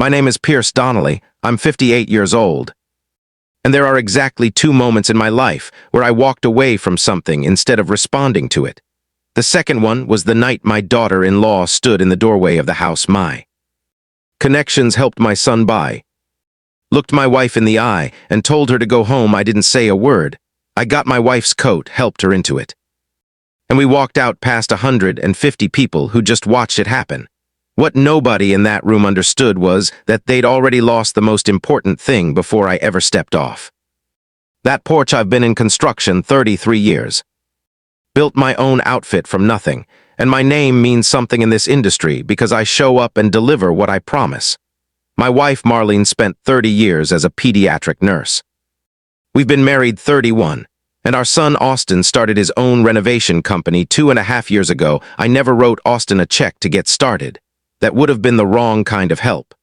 My name is Pierce Donnelly. I'm 58 years old. And there are exactly 2 moments in my life where I walked away from something instead of responding to it. The second one was the night my daughter-in-law stood in the doorway of the house. My connections helped my son by. Looked my wife in the eye and told her to go home. I didn't say a word. I got my wife's coat, helped her into it. And we walked out past 150 people who just watched it happen. What nobody in that room understood was that they'd already lost the most important thing before I ever stepped off. That porch. I've been in construction 33 years. Built my own outfit from nothing, and my name means something in this industry because I show up and deliver what I promise. My wife Marlene spent 30 years as a pediatric nurse. We've been married 31, and our son Austin started his own renovation company 2.5 years ago. I never wrote Austin a check to get started. That would have been the wrong kind of help.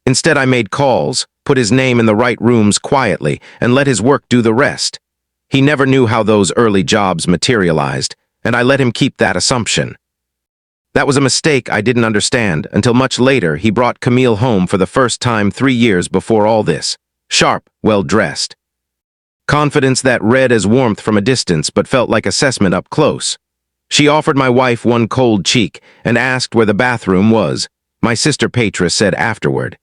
Instead, I made calls, put his name in the right rooms quietly, and let his work do the rest. He never knew how those early jobs materialized, and I let him keep that assumption. That was a mistake I didn't understand until much later. He brought Camille home for the first time 3 years before all this. Sharp, well-dressed. Confidence that read as warmth from a distance but felt like assessment up close. She offered my wife one cold cheek and asked where the bathroom was. My sister Petra said afterward.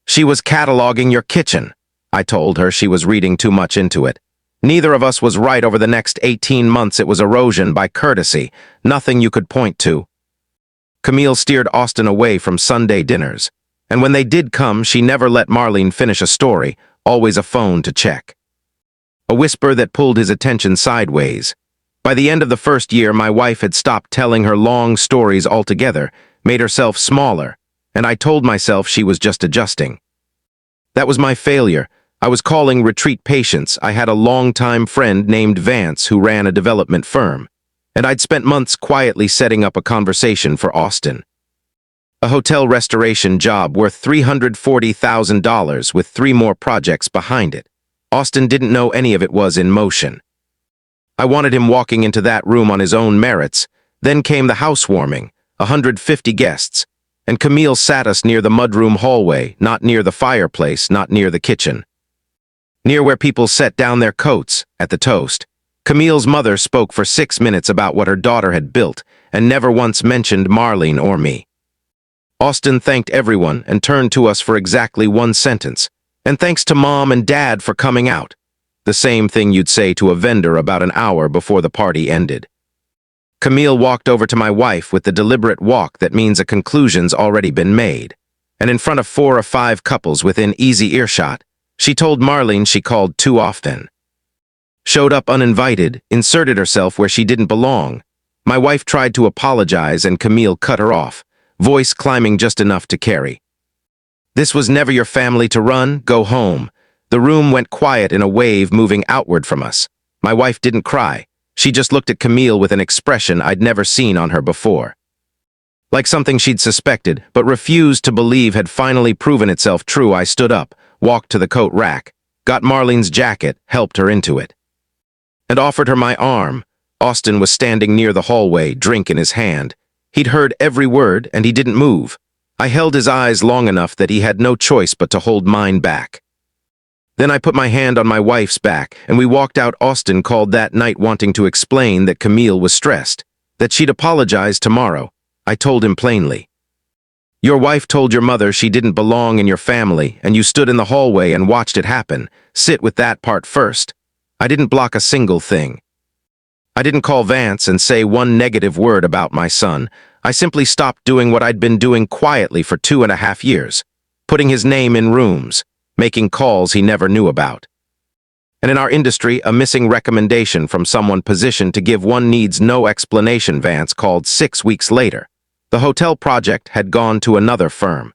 She was cataloging your kitchen. I told her she was reading too much into it. Neither of us was right over the next 18 months. It was erosion by courtesy, nothing you could point to. Camille steered Austin away from Sunday dinners, and when they did come, she never let Marlene finish a story, always a phone to check. A whisper that pulled his attention sideways. By the end of the first year, my wife had stopped telling her long stories altogether, made herself smaller, and I told myself she was just adjusting. That was my failure. I was calling retreat patients. I had a longtime friend named Vance who ran a development firm, and I'd spent months quietly setting up a conversation for Austin. A hotel restoration job worth $340,000 with 3 more projects behind it. Austin didn't know any of it was in motion. I wanted him walking into that room on his own merits. Then came the housewarming, 150 guests, and Camille sat us near the mudroom hallway, not near the fireplace, not near the kitchen. Near where people set down their coats, at the toast. Camille's mother spoke for 6 minutes about what her daughter had built, and never once mentioned Marlene or me. Austin thanked everyone and turned to us for exactly 1 sentence. And thanks to Mom and Dad for coming out. The same thing you'd say to a vendor about an hour before the party ended. Camille walked over to my wife with the deliberate walk that means a conclusion's already been made. And in front of 4 or 5 couples within easy earshot, she told Marlene she called too often. Showed up uninvited, inserted herself where she didn't belong. My wife tried to apologize and Camille cut her off, voice climbing just enough to carry. This was never your family to run, go home. The room went quiet in a wave moving outward from us. My wife didn't cry. She just looked at Camille with an expression I'd never seen on her before. Like something she'd suspected, but refused to believe had finally proven itself true. I stood up, walked to the coat rack, got Marlene's jacket, helped her into it, and offered her my arm. Austin was standing near the hallway, drink in his hand. He'd heard every word, and he didn't move. I held his eyes long enough that he had no choice but to hold mine back. Then I put my hand on my wife's back, and we walked out. Austin called that night wanting to explain that Camille was stressed, that she'd apologize tomorrow. I told him plainly. Your wife told your mother she didn't belong in your family, and you stood in the hallway and watched it happen. Sit with that part first. I didn't block a single thing. I didn't call Vance and say 1 negative word about my son. I simply stopped doing what I'd been doing quietly for 2.5 years, putting his name in rooms, making calls he never knew about. And in our industry, a missing recommendation from someone positioned to give one needs no explanation. Vance called 6 weeks later. The hotel project had gone to another firm.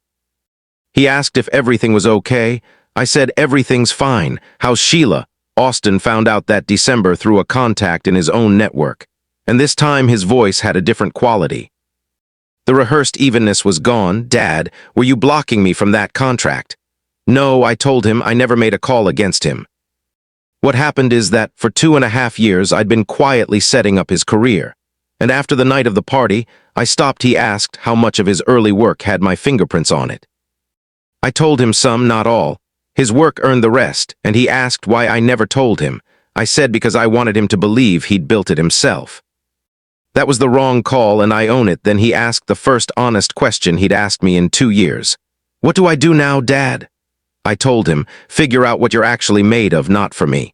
He asked if everything was okay. I said everything's fine. How's Sheila? Austin found out that December through a contact in his own network, and this time his voice had a different quality. The rehearsed evenness was gone. Dad, were you blocking me from that contract? No, I told him. I never made a call against him. What happened is that for 2.5 years I'd been quietly setting up his career, and after the night of the party, I stopped. He asked how much of his early work had my fingerprints on it. I told him some, not all. His work earned the rest, and he asked why I never told him. I said because I wanted him to believe he'd built it himself. That was the wrong call, and I own it. Then he asked the first honest question he'd asked me in 2 years. What do I do now, Dad? I told him, figure out what you're actually made of, not for me.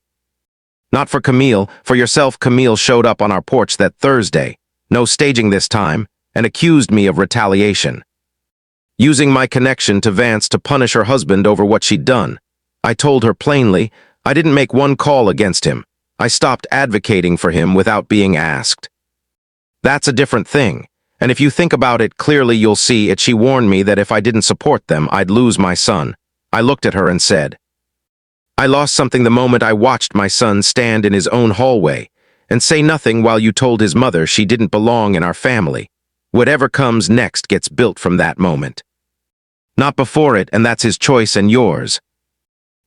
Not for Camille, for yourself. Camille showed up on our porch that Thursday, no staging this time, and accused me of retaliation. Using my connection to Vance to punish her husband over what she'd done. I told her plainly, I didn't make one call against him. I stopped advocating for him without being asked. That's a different thing, and if you think about it clearly you'll see it. She warned me that if I didn't support them, I'd lose my son. I looked at her and said, I lost something the moment I watched my son stand in his own hallway and say nothing while you told his mother she didn't belong in our family. Whatever comes next gets built from that moment. Not before it, and that's his choice and yours.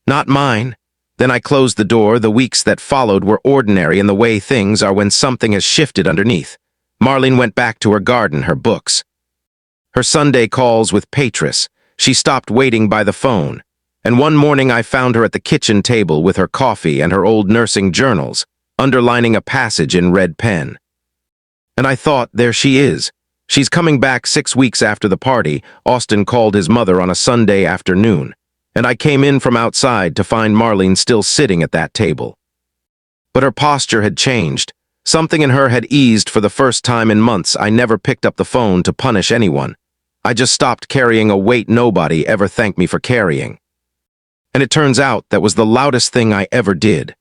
Not mine. Then I closed the door. The weeks that followed were ordinary in the way things are when something has shifted underneath. Marlene went back to her garden, her books. Her Sunday calls with Patris. She stopped waiting by the phone. And one morning I found her at the kitchen table with her coffee and her old nursing journals, underlining a passage in red pen. And I thought, there she is. She's coming back 6 weeks after the party. Austin called his mother on a Sunday afternoon, and I came in from outside to find Marlene still sitting at that table. But her posture had changed. Something in her had eased for the first time in months. I never picked up the phone to punish anyone. I just stopped carrying a weight nobody ever thanked me for carrying. And it turns out that was the loudest thing I ever did.